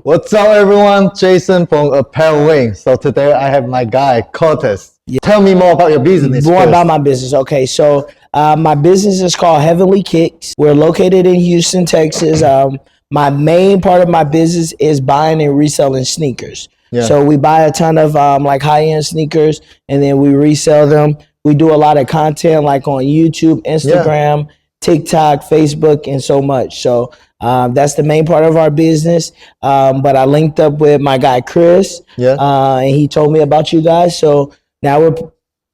What's up, everyone? Jason from Apparel Wing. So today I have my guy, Curtez. Tell me more about your business. More about my business. Okay, so my business is called HeavenlyKicks. We're located in Houston, Texas. My main part of my business is buying and reselling sneakers. Yeah. So we buy a ton of like high-end sneakers, and then we resell them. We do a lot of content like on YouTube, Instagram, TikTok, Facebook, and so much. So that's the main part of our business. But I linked up with my guy Chris, and he told me about you guys. So now we're,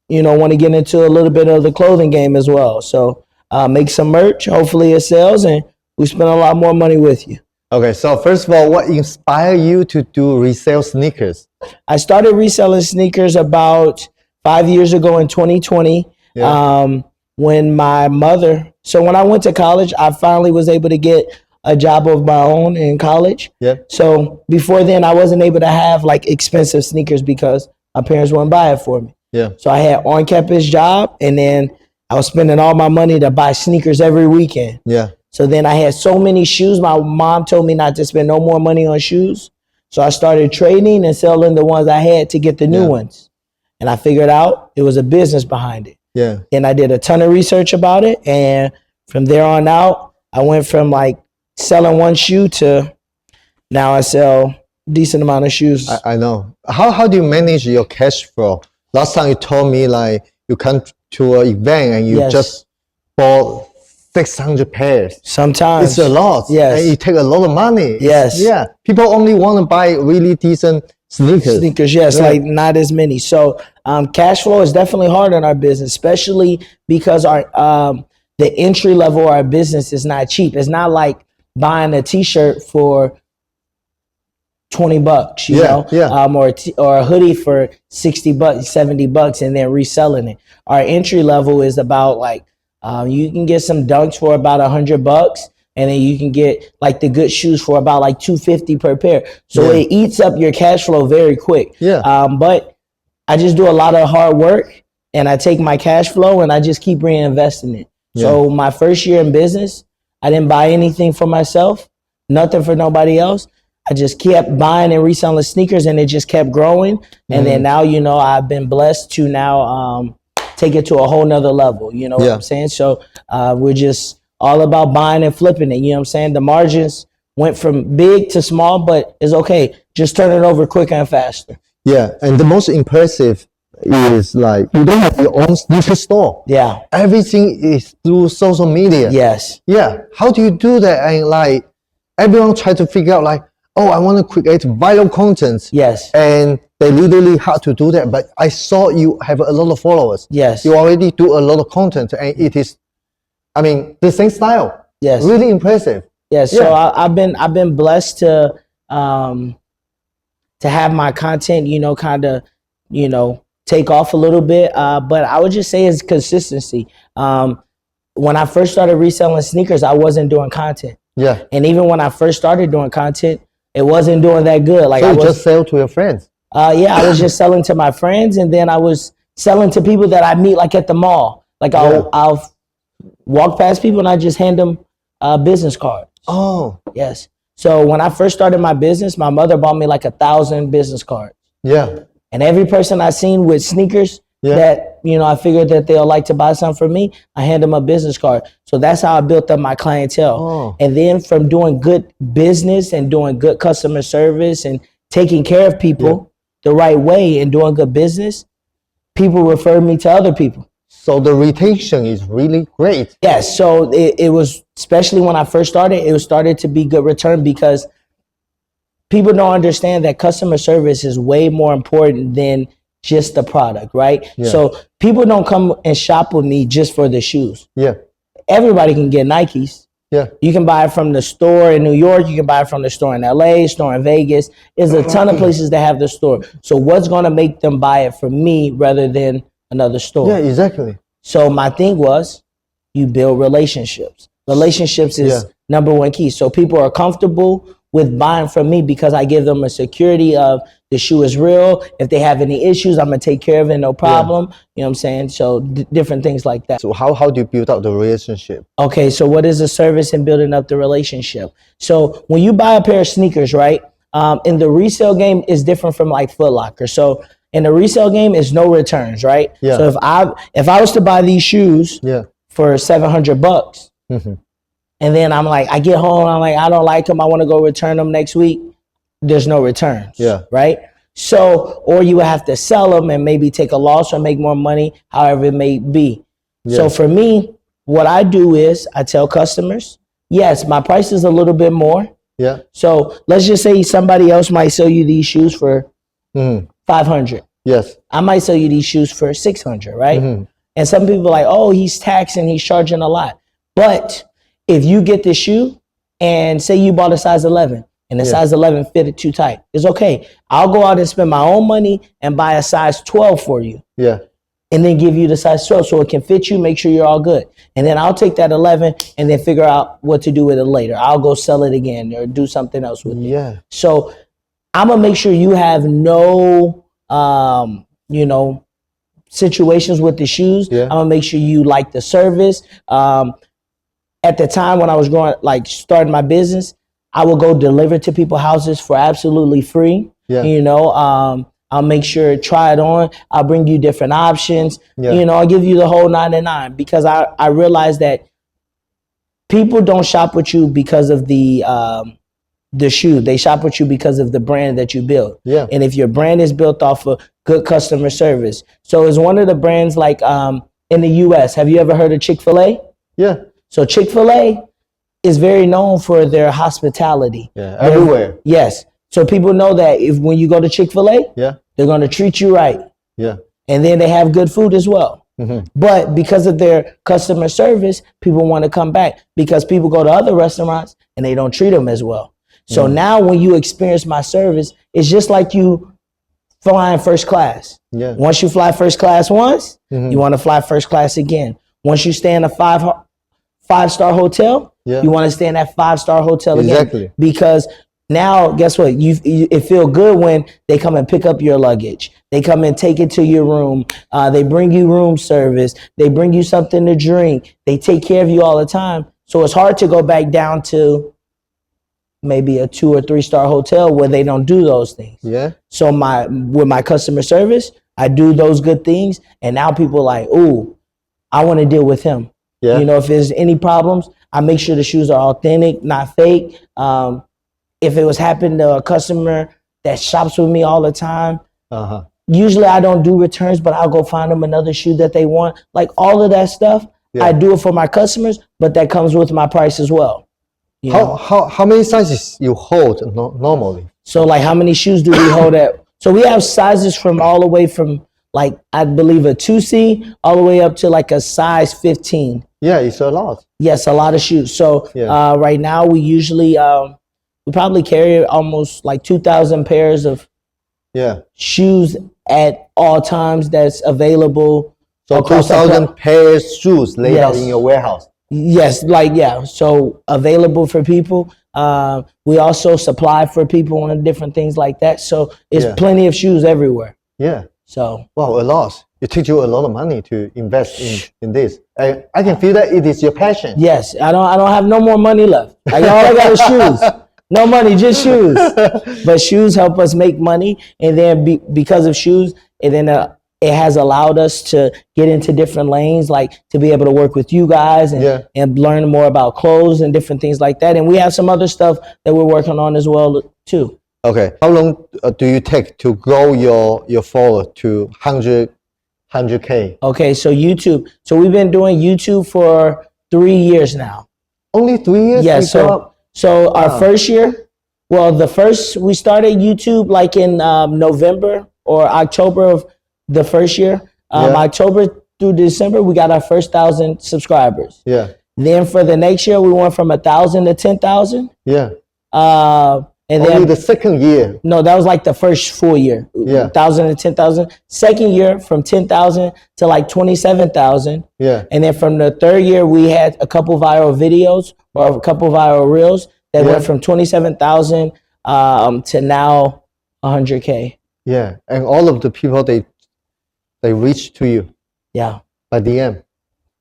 want to get into a little bit of the clothing game as well. So make some merch. Hopefully it sells, and we spend a lot more money with you. Okay, so first of all, what inspired you to do resale sneakers? I started reselling sneakers about 5 years ago in 2020. When my mother, so when I went to college, I finally was able to get a job of my own in college. So before then, I wasn't able to have like expensive sneakers because my parents wouldn't buy it for me. So I had on-campus job, and then I was spending all my money to buy sneakers every weekend. So then I had so many shoes. My mom told me not to spend no more money on shoes. So I started trading and selling the ones I had to get the new ones. And I figured out it was a business behind it. And I did a ton of research about it. And from there on out, I went from like selling one shoe to now I sell a decent amount of shoes. I know. How do you manage your cash flow? Last time you told me like you come to an event and you just bought 600 pairs. Sometimes. It's a lot. And it takes a lot of money. People only want to buy really decent sneakers. Like not as many. So cash flow is definitely hard on our business, especially because our the entry level of our business is not cheap. It's not like buying a t-shirt for $20, you know, or a hoodie for $60, $70, and then reselling it. Our entry level is about like you can get some dunks for about $100, and then you can get like the good shoes for about like $250 per pair. So it eats up your cash flow very quick. But I just do a lot of hard work, and I take my cash flow and I just keep reinvesting it. So my first year in business, I didn't buy anything for myself, nothing for nobody else. I just kept buying and reselling sneakers, and it just kept growing. And then now, I've been blessed to now take it to a whole nother level. You know what I'm saying? So we're just all about buying and flipping it. You know what I'm saying? The margins went from big to small, but it's okay. Just turn it over quicker and faster. And the most impressive is like you don't have your own sneaker store. Everything is through social media. How do you do that? And like everyone try to figure out like, oh, I want to create viral content. And they literally had to do that. But I saw you have a lot of followers. You already do a lot of content, and it is, I mean, the same style. Really impressive. So I've been blessed to have my content, kind of, take off a little bit. But I would just say it's consistency. When I first started reselling sneakers, I wasn't doing content. And even when I first started doing content, it wasn't doing that good. Like so you just sell to your friends? I was just selling to my friends, and then I was selling to people that I meet like at the mall. Like I'll walk past people and I just hand them business cards. So when I first started my business, my mother bought me like 1,000 business cards. And every person I seen with sneakers that, I figured that they'll like to buy something from me, I hand them a business card. So that's how I built up my clientele. And then from doing good business and doing good customer service and taking care of people the right way and doing good business, people refer me to other people. So the retention is really great. So it was, especially when I first started, it started to be good return because people don't understand that customer service is way more important than just the product, right? So people don't come and shop with me just for the shoes. Everybody can get Nikes. You can buy it from the store in New York. You can buy it from the store in LA, store in Vegas. There's a ton of places that have the store. So what's going to make them buy it from me rather than another store? So my thing was, you build relationships. Relationships is number one key. So people are comfortable with buying from me because I give them a security of the shoe is real. If they have any issues, I'm going to take care of it, no problem. You know what I'm saying? So different things like that. So how do you build up the relationship? Okay, so what is the service in building up the relationship? So when you buy a pair of sneakers, right, in the resale game is different from like Foot Locker. So in the resale game is no returns, right? Yeah. So if I was to buy these shoes for $700, and then I'm like, I get home, I'm like, I don't like them, I want to go return them next week, there's no returns. Yeah. Right? So, or you would have to sell them and maybe take a loss or make more money, however it may be. Yeah. So for me, what I do is I tell customers, yes, my price is a little bit more. Yeah. So let's just say somebody else might sell you these shoes for $500. Yes. I might sell you these shoes for $600, right? And some people are like, oh, he's taxing, he's charging a lot. But if you get the shoe and say you bought a size 11 and the size 11 fitted too tight, it's okay. I'll go out and spend my own money and buy a size 12 for you. Yeah. And then give you the size 12 so it can fit you, make sure you're all good. And then I'll take that 11 and then figure out what to do with it later. I'll go sell it again or do something else with it. Yeah. So I'm going to make sure you have no, situations with the shoes. Yeah. I'm going to make sure you like the service. At the time when I was starting my business, I would go deliver to people's houses for absolutely free. Yeah. I'll make sure try it on. I'll bring you different options. Yeah. I'll give you the whole 99 because I realize that people don't shop with you because of the shoe. They shop with you because of the brand that you build. Yeah. And if your brand is built off of good customer service. So it's one of the brands like in the US. Have you ever heard of Chick-fil-A? Yeah. So Chick-fil-A is very known for their hospitality. Yeah, everywhere. Yes. So people know that when you go to Chick-fil-A, they're going to treat you right. Yeah. And then they have good food as well. But because of their customer service, people want to come back because people go to other restaurants and they don't treat them as well. So now when you experience my service, it's just like you flying first class. Yeah. Once you fly first class once, you want to fly first class again. Once you stay in a five-star hotel, you want to stay in that 5-star hotel again. Because now, guess what? It feel good when they come and pick up your luggage. They come and take it to your room. They bring you room service. They bring you something to drink. They take care of you all the time. So it's hard to go back down to maybe a 2 or 3-star hotel where they don't do those things. Yeah. So with my customer service, I do those good things, and now people are like, ooh, I want to deal with him. Yeah. If there's any problems, I make sure the shoes are authentic, not fake. If it was happening to a customer that shops with me all the time, usually I don't do returns, but I'll go find them another shoe that they want. Like all of that stuff, I do it for my customers, but that comes with my price as well. How many sizes you hold normally? So like how many shoes do we hold at? So we have sizes from all the way from like, I believe a 2C all the way up to like a size 15. Yeah, it's a lot. Yes, a lot of shoes. So right now we usually, we probably carry almost like 2,000 pairs of shoes at all times that's available. So 2,000 pairs of shoes laid out in your warehouse. Yes, so available for people. We also supply for people and different things like that. So it's plenty of shoes everywhere. Yeah. So wow, a lot. It takes you a lot of money to invest in this. I can feel that it is your passion. Yes, I don't have no more money left. Like all I got is shoes. No money, just shoes. But shoes help us make money, and then because of shoes, and then it has allowed us to get into different lanes, like to be able to work with you guys and learn more about clothes and different things like that. And we have some other stuff that we're working on as well too. Okay, how long do you take to grow your follower to 100K? Okay, so YouTube. So we've been doing YouTube for 3 years now. Only 3 years? Yes. So our first year, we started YouTube like in November or October of the first year. October through December, we got our first 1,000 subscribers. Yeah. Then for the next year, we went from 1,000 to 10,000. Yeah. And only the second year. No, that was like the first full year. Yeah. 1,000 to 10,000. Second year from 10,000 to like 27,000. Yeah. And then from the third year, we had a couple viral videos or a couple viral reels that went from 27,000 to now 100K. Yeah. And all of the people, they reach to you. Yeah. By DM.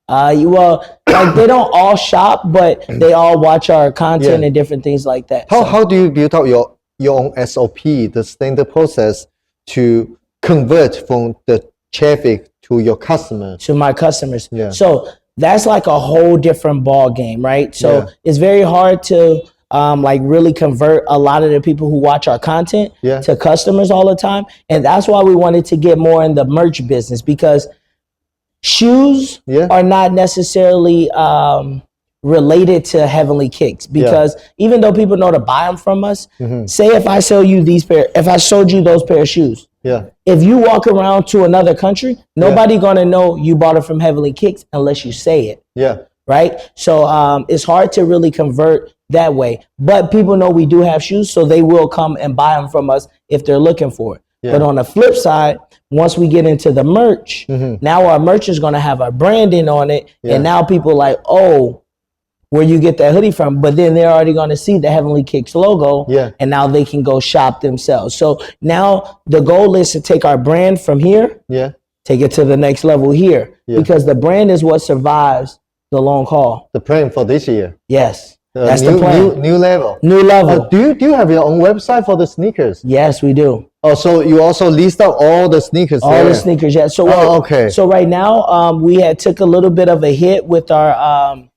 Like they don't all shop, but they all watch our content and different things like that. How do you build out your own SOP, the standard process to convert from the traffic to your customer. To my customers. Yeah. So that's like a whole different ball game, right? So it's very hard to like really convert a lot of the people who watch our content to customers all the time. And that's why we wanted to get more in the merch business, because shoes are not necessarily related to Heavenly Kicks, because even though people know to buy them from us, say if I sell you if I sold you those pair of shoes, if you walk around to another country, nobody gonna know you bought it from Heavenly Kicks unless you say it. Right? So it's hard to really convert that way. But people know we do have shoes, so they will come and buy them from us if they're looking for it. But on the flip side, once we get into the merch, now our merch is gonna have our branding on it, and now people like, oh, where you get that hoodie from, but then they're already going to see the Heavenly Kicks logo, and now they can go shop themselves. So now the goal is to take our brand from here, take it to the next level here, because the brand is what survives the long haul. The plan for this year. Yes, that's the plan. New level. New level. Do you have your own website for the sneakers? Yes, we do. Oh, so you also list out all the sneakers. All the sneakers, yeah. So So right now, we had took a little bit of a hit with our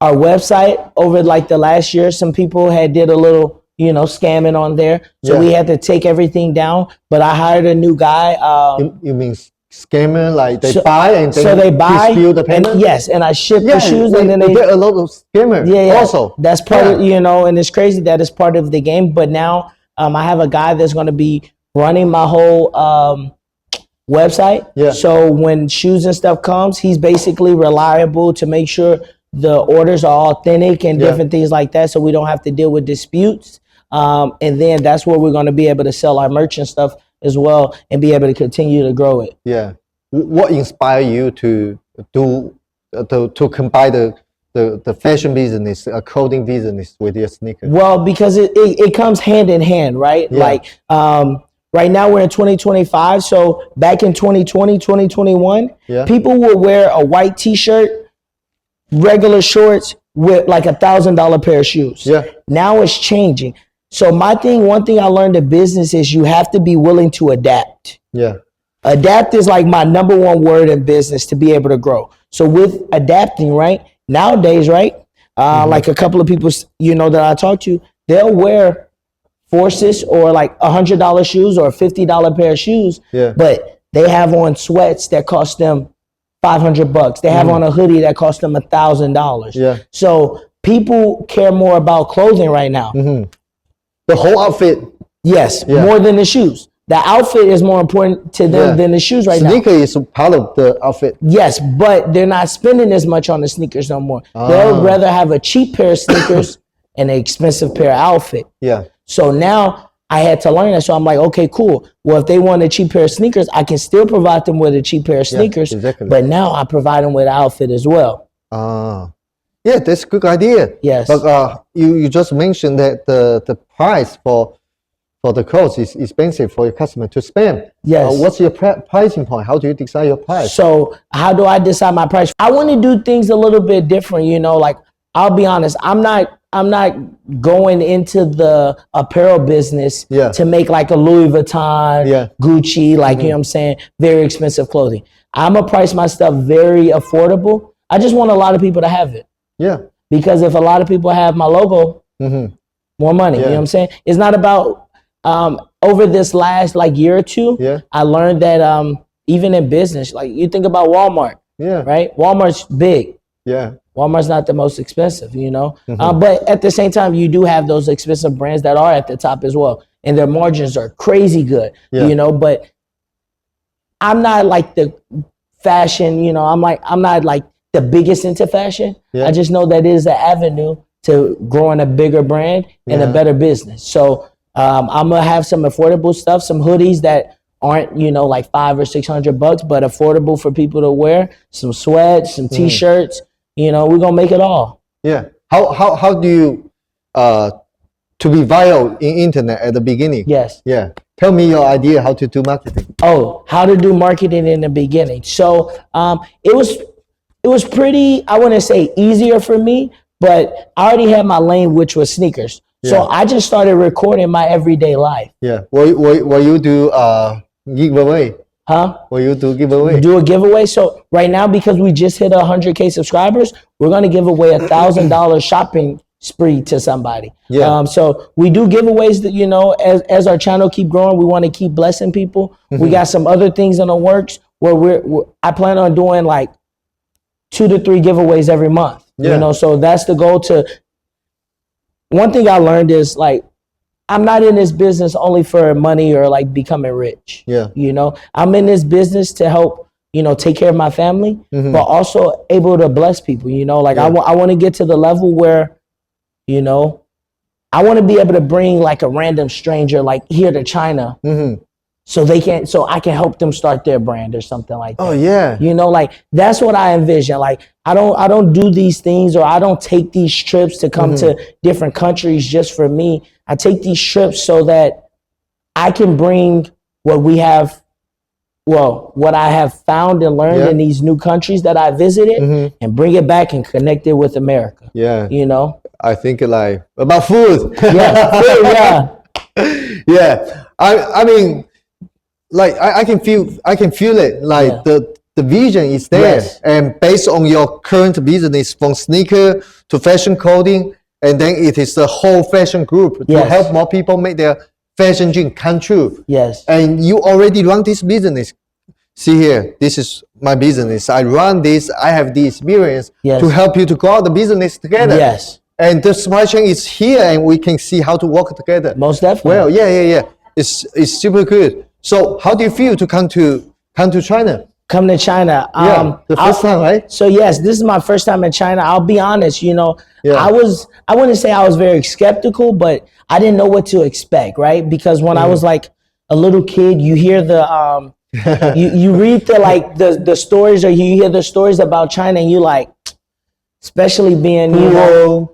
website over like the last year. Some people had did a little, scamming on there. So we had to take everything down, but I hired a new guy. You mean scammer, like they buy and then so they buy dispute the payment? And, yes, and I ship the shoes, and then they get a lot of scammer also. That's part of, and it's crazy that it's part of the game. But now I have a guy that's going to be running my whole website. So when shoes and stuff comes, he's basically reliable to make sure the orders are authentic and different things like that, so we don't have to deal with disputes. And then that's where we're going to be able to sell our merch and stuff as well, and be able to continue to grow it. What inspired you to combine the fashion business, clothing business with your sneakers? Well, because it comes hand in hand, right? Like right now we're in 2025, so back in 2020, 2021, people would wear a white t-shirt, regular shorts with like $1,000 pair of shoes. Now it's changing. So one thing I learned in business is you have to be willing to adapt. Adapt is like my number one word in business to be able to grow. So with adapting, right, nowadays, right, like a couple of people, that I talk to, they'll wear Forces or like $100 shoes or a $50 pair of shoes, but they have on sweats that cost them $500. They have on a hoodie that cost them $1,000. So people care more about clothing right now. The whole outfit. Yes, more than the shoes. The outfit is more important to them than the shoes right now. Sneaker is part of the outfit. Yes, but they're not spending as much on the sneakers no more. They'll rather have a cheap pair of sneakers and an expensive pair of outfit. So now I had to learn that. So I'm like, okay, cool. Well, if they want a cheap pair of sneakers, I can still provide them with a cheap pair of sneakers. But now I provide them with an outfit as well. Yeah, that's a good idea. Yes. But you just mentioned that the price for the clothes is expensive for your customer to spend. Yes. What's your pricing point? How do you decide your price? So how do I decide my price? I want to do things a little bit different. Like I'll be honest, I'm not going into the apparel business to make like a Louis Vuitton, Gucci, like, you know what I'm saying, very expensive clothing. I'm going to price my stuff very affordable. I just want a lot of people to have it. Because if a lot of people have my logo, more money, you know what I'm saying? It's not about, over this last like year or two, I learned that even in business, like you think about Walmart, right? Walmart's big. Walmart's not the most expensive, but at the same time, you do have those expensive brands that are at the top as well, and their margins are crazy good, but I'm not like the fashion, I'm not like the biggest into fashion. I just know that it is an avenue to growing a bigger brand and a better business. So I'm gonna have some affordable stuff, some hoodies that aren't, like $500 or $600, but affordable for people to wear, some sweats, some t-shirts. We're gonna make it all. How do you to be viral in internet at the beginning? Tell me your idea how to do marketing. How to do marketing in the beginning. So it was pretty, I wouldn't say easier for me, but I already had my lane, which was sneakers. So I just started recording my everyday life. Yeah. Will you do giveaway? Huh? Will you do giveaway? Do a giveaway. So right now, because we just hit 100K subscribers, we're gonna give away $1,000 shopping spree to somebody. Yeah. So we do giveaways that, you know, as our channel keep growing, we want to keep blessing people. We got some other things in the works where I plan on doing like 2 to 3 giveaways every month. You know, so that's the goal. One thing I learned is like, I'm not in this business only for money or like becoming rich. Yeah. You know, I'm in this business to help, you know, take care of my family, but also able to bless people, you know, like I want to get to the level where, you know, I want to be able to bring like a random stranger like here to China so I can help them start their brand or something like that. Oh yeah. You know, like that's what I envision. Like I don't do these things, or I don't take these trips to come to different countries just for me. I take these trips so that I can bring what I have found and learned in these new countries that I visited and bring it back and connect it with America. Yeah. You know? I think like about food. Yeah, food, yeah. I mean, like I can feel it. Like the vision is there, and based on your current business, from sneaker to fashion clothing, and then it is the whole fashion group to help more people make their fashion dream come true. Yes. And you already run this business. See here, this is my business. I run this. I have the experience to help you to grow the business together. Yes. And the supply chain is here, and we can see how to work together. Most definitely. Well, yeah. It's super good. So, how do you feel to come to China? Come to China. The first time, right? So yes, this is my first time in China. I'll be honest, you know, I wouldn't say I was very skeptical, but I didn't know what to expect, right? Because when I was like a little kid, you hear the you read the stories, or you hear the stories about China, and you like, especially being so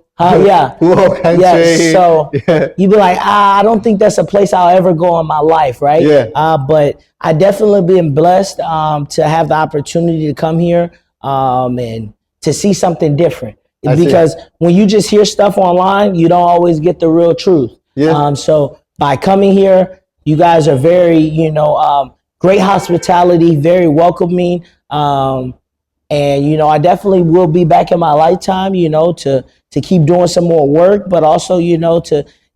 you'd be like, I don't think that's a place I'll ever go in my life, right? But I definitely been blessed to have the opportunity to come here and to see something different. Because when you just hear stuff online, you don't always get the real truth. So by coming here, you guys are very, you know, great hospitality, very welcoming. And, you know, I definitely will be back in my lifetime, you know, to keep doing some more work, but also, you know,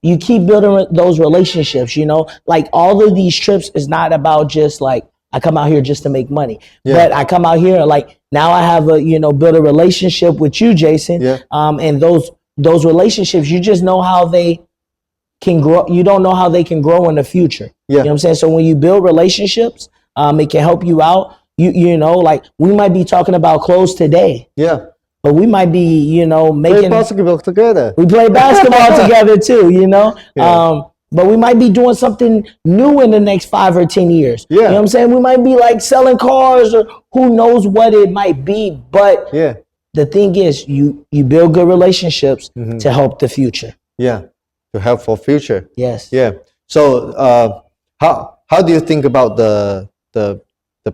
you keep building those relationships, you know, like all of these trips is not about just like, I come out here just to make money, but I come out here like now I have build a relationship with you, Jason. And those relationships, you just know how they can grow. You don't know how they can grow in the future. You know what I'm saying? So when you build relationships, it can help you out. You know, like we might be talking about clothes today. But we might be, you know, making basketball together. We play basketball together too, you know. But we might be doing something new in the next 5 or 10 years. You know what I'm saying? We might be like selling cars, or who knows what it might be. But the thing is, you build good relationships to help the future. To help for future. Yes. So how do you think about the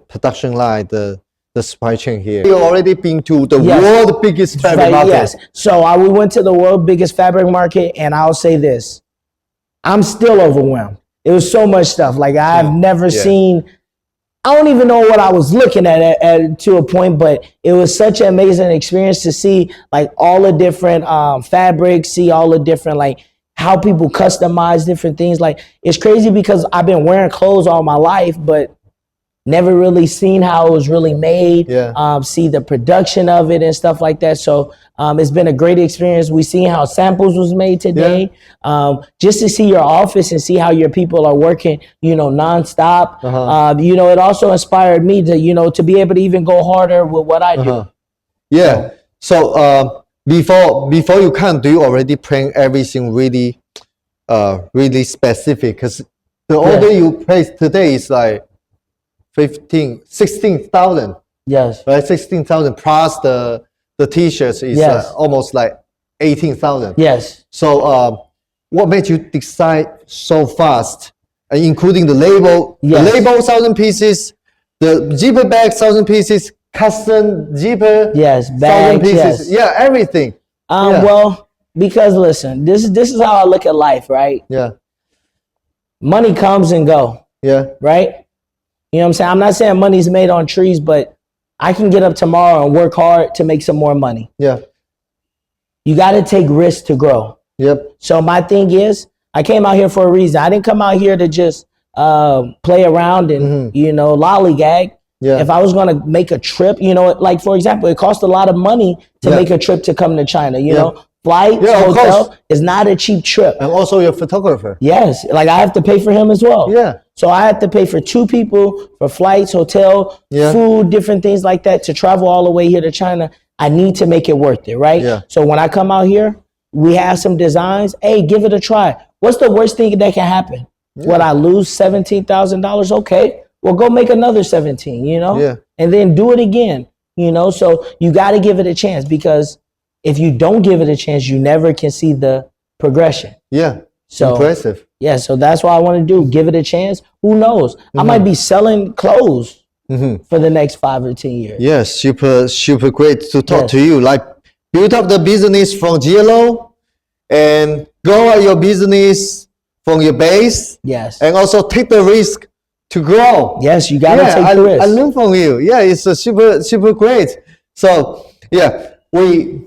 production line, the supply chain here? You've already been to the world's biggest fabric market. Yes. So we went to the world's biggest fabric market, and I'll say this. I'm still overwhelmed. It was so much stuff. Like I've never seen, I don't even know what I was looking at to a point, but it was such an amazing experience to see like all the different fabrics, see all the different like how people customize different things. Like it's crazy because I've been wearing clothes all my life, but never really seen how it was really made, see the production of it and stuff like that. So it's been a great experience. We seen how samples was made today. Just to see your office and see how your people are working, you know, nonstop. You know, it also inspired me to, you know, to be able to even go harder with what I do. So before you come, do you already plan everything really specific? Because the order you placed today is like 16,000. Yes. Right, 16,000 plus the t-shirts is almost like 18,000. Yes. So what made you decide so fast, including the label? The label 1,000 pieces, the zipper bag 1,000 pieces, custom zipper 1,000 pieces. Everything. Well, Because listen, this is how I look at life, right? Yeah. Money comes and go. Yeah. Right? You know what I'm saying? I'm not saying money's made on trees, but I can get up tomorrow and work hard to make some more money. Yeah. You got to take risks to grow. Yep. So my thing is, I came out here for a reason. I didn't come out here to just play around and, lollygag. Yeah. If I was going to make a trip, like, for example, it costs a lot of money to make a trip to come to China, you know. Flight, hotel is not a cheap trip. And also your photographer. Yes. Like I have to pay for him as well. Yeah. So I have to pay for 2 people for flights, hotel, food, different things like that to travel all the way here to China. I need to make it worth it, right? Yeah. So when I come out here, we have some designs. Hey, give it a try. What's the worst thing that can happen? Yeah. Would I lose $17,000? Okay. Well, go make another 17, Yeah. and then do it again, So you got to give it a chance, because if you don't give it a chance, you never can see the progression. Yeah. So impressive. Yeah. So that's what I want to do. Give it a chance. Who knows? I might be selling clothes for the next 5 or 10 years. Yes. Super great to talk to you. Like, build up the business from zero and grow out your business from your base. Yes. And also take the risk to grow. Yes, you got to take the risk. I learned from you. Yeah, it's a super great. So yeah, we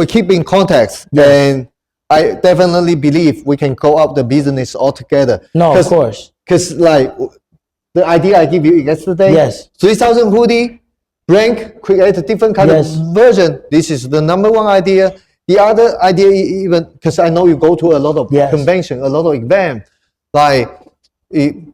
keep in contact, and I definitely believe we can go up the business altogether. No, of course. Because like the idea I gave you yesterday, 3,000 hoodie, rank, create a different kind of version. This is the number one idea. The other idea, even because I know you go to a lot of convention, a lot of event, like you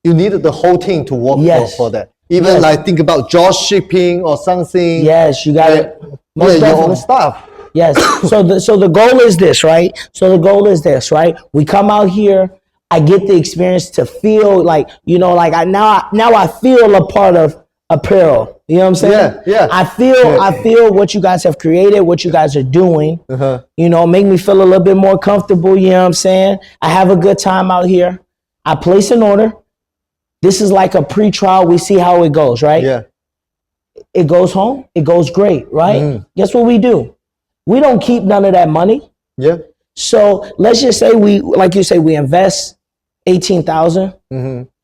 needed the whole team to work for that. Even like think about drop shipping or something. Yes, you got it. Your own stuff. Yes. So the goal is this, right? We come out here. I get the experience to feel like, now I feel a part of apparel. You know what I'm saying? Yeah. I feel what you guys have created, what you guys are doing. Make me feel a little bit more comfortable. You know what I'm saying? I have a good time out here. I place an order. This is like a pre-trial. We see how it goes, right? Yeah. It goes home. It goes great, right? Guess what we do? We don't keep none of that money. Yeah. So let's just say like you say, we invest 18,000.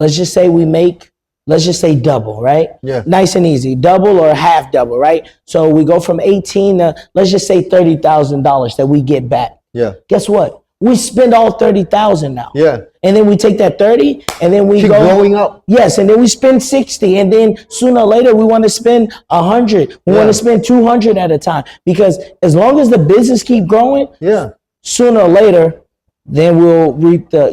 Let's just say we make, double, right? Yeah. Nice and easy, double or half double, right? So we go from 18 to, let's just say $30,000 that we get back. Yeah. Guess what? We spend all 30,000 now. Yeah. And then we take that 30 and then we keep go growing up. Yes. And then we spend 60. And then sooner or later, we want to spend 100. We want to spend 200 at a time, because as long as the business keep growing, sooner or later, then we'll reap the,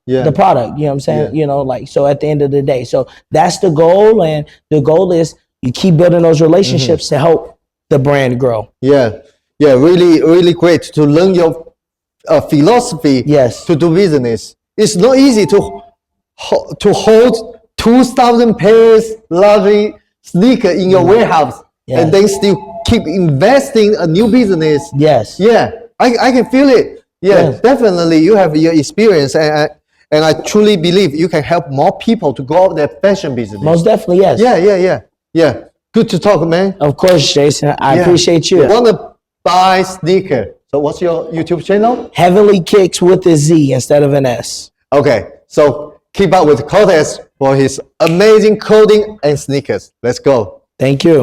the product, you know what I'm saying? So at the end of the day, so that's the goal. And the goal is you keep building those relationships to help the brand grow. Yeah. Yeah. Really, really great to learn your philosophy to do business. It's not easy to hold 2,000 pairs luxury sneaker in your warehouse and then still keep investing a new business. Yes. Yeah, I can feel it. Yeah, definitely. You have your experience, and I truly believe you can help more people to grow their fashion business. Most definitely, yes. Yeah. Good to talk, man. Of course, Jason. I appreciate you. Want to buy sneaker? So what's your YouTube channel? HeavenlyKicks with a Z instead of an S. Okay, so keep up with Curtez for his amazing clothing and sneakers. Let's go. Thank you.